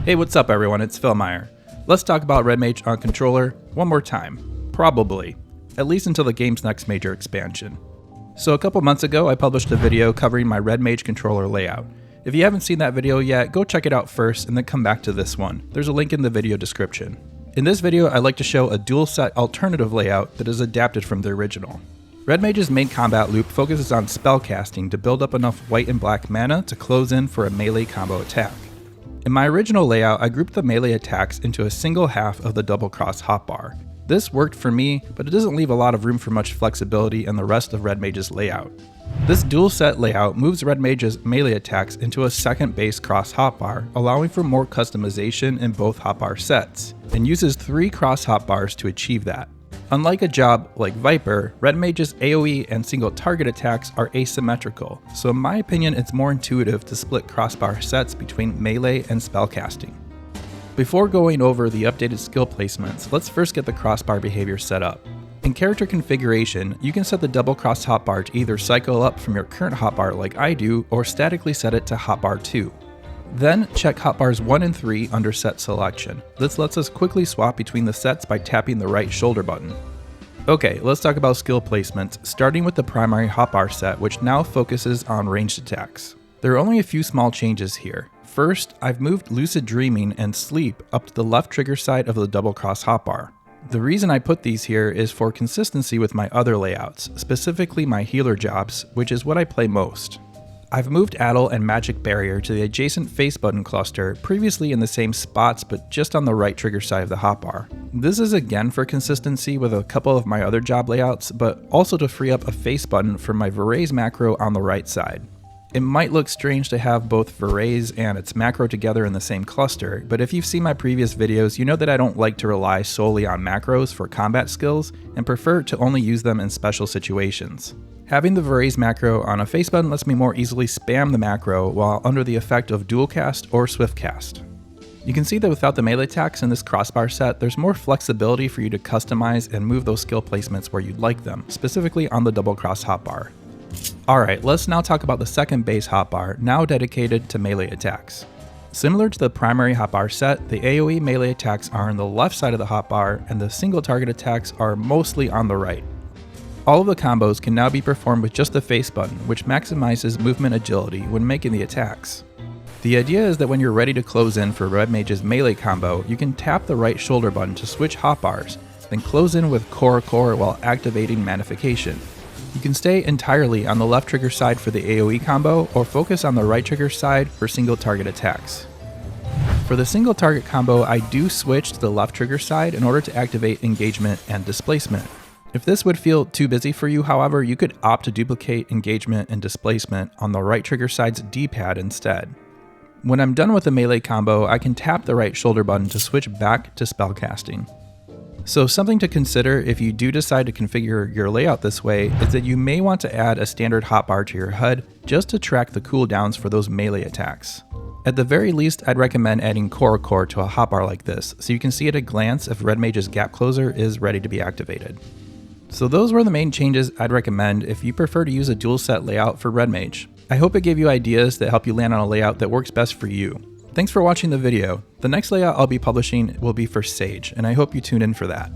Hey, what's up everyone, it's Phil Meyer. Let's talk about Red Mage on controller one more time. Probably. At least until the game's next major expansion. So a couple months ago, I published a video covering my Red Mage controller layout. If you haven't seen that video yet, go check it out first and then come back to this one. There's a link in the video description. In this video, I like to show a dual set alternative layout that is adapted from the original. Red Mage's main combat loop focuses on spellcasting to build up enough white and black mana to close in for a melee combo attack. In my original layout, I grouped the melee attacks into a single half of the double cross hotbar. This worked for me, but it doesn't leave a lot of room for much flexibility in the rest of Red Mage's layout. This dual set layout moves Red Mage's melee attacks into a second base cross hotbar, allowing for more customization in both hotbar sets, and uses 3 cross hotbars to achieve that. Unlike a job like Viper, Red Mage's AoE and single target attacks are asymmetrical, so in my opinion it's more intuitive to split crossbar sets between melee and spellcasting. Before going over the updated skill placements, let's first get the crossbar behavior set up. In character configuration, you can set the double cross hotbar to either cycle up from your current hotbar like I do, or statically set it to hotbar 2. Then check hotbars 1 and 3 under set selection. This lets us quickly swap between the sets by tapping the right shoulder button. Okay, let's talk about skill placements, starting with the primary hotbar set, which now focuses on ranged attacks. There are only a few small changes here. First, I've moved Lucid Dreaming and Sleep up to the left trigger side of the double cross hotbar. The reason I put these here is for consistency with my other layouts, specifically my healer jobs, which is what I play most. I've moved Addle and Magic Barrier to the adjacent face button cluster, previously in the same spots but just on the right trigger side of the hotbar. This is again for consistency with a couple of my other job layouts, but also to free up a face button for my Veraze macro on the right side. It might look strange to have both Veraze and its macro together in the same cluster, but if you've seen my previous videos, you know that I don't like to rely solely on macros for combat skills and prefer to only use them in special situations. Having the Veraze macro on a face button lets me more easily spam the macro while under the effect of dual cast or swift cast. You can see that without the melee attacks in this crossbar set, there's more flexibility for you to customize and move those skill placements where you'd like them, specifically on the double cross hotbar. Alright, let's now talk about the second base hotbar, now dedicated to melee attacks. Similar to the primary hotbar set, the AoE melee attacks are on the left side of the hotbar, and the single target attacks are mostly on the right. All of the combos can now be performed with just the face button, which maximizes movement agility when making the attacks. The idea is that when you're ready to close in for Red Mage's melee combo, you can tap the right shoulder button to switch hotbars, then close in with Core while activating Magnification. You can stay entirely on the left trigger side for the AoE combo, or focus on the right trigger side for single target attacks. For the single target combo, I do switch to the left trigger side in order to activate engagement and displacement. If this would feel too busy for you, however, you could opt to duplicate engagement and displacement on the right trigger side's D-pad instead. When I'm done with the melee combo, I can tap the right shoulder button to switch back to spellcasting. So something to consider if you do decide to configure your layout this way is that you may want to add a standard hotbar to your HUD just to track the cooldowns for those melee attacks. At the very least, I'd recommend adding Core to a hotbar like this, so you can see at a glance if Red Mage's gap closer is ready to be activated. So those were the main changes I'd recommend if you prefer to use a dual set layout for Red Mage. I hope it gave you ideas that help you land on a layout that works best for you. Thanks for watching the video. The next layout I'll be publishing will be for Sage, and I hope you tune in for that.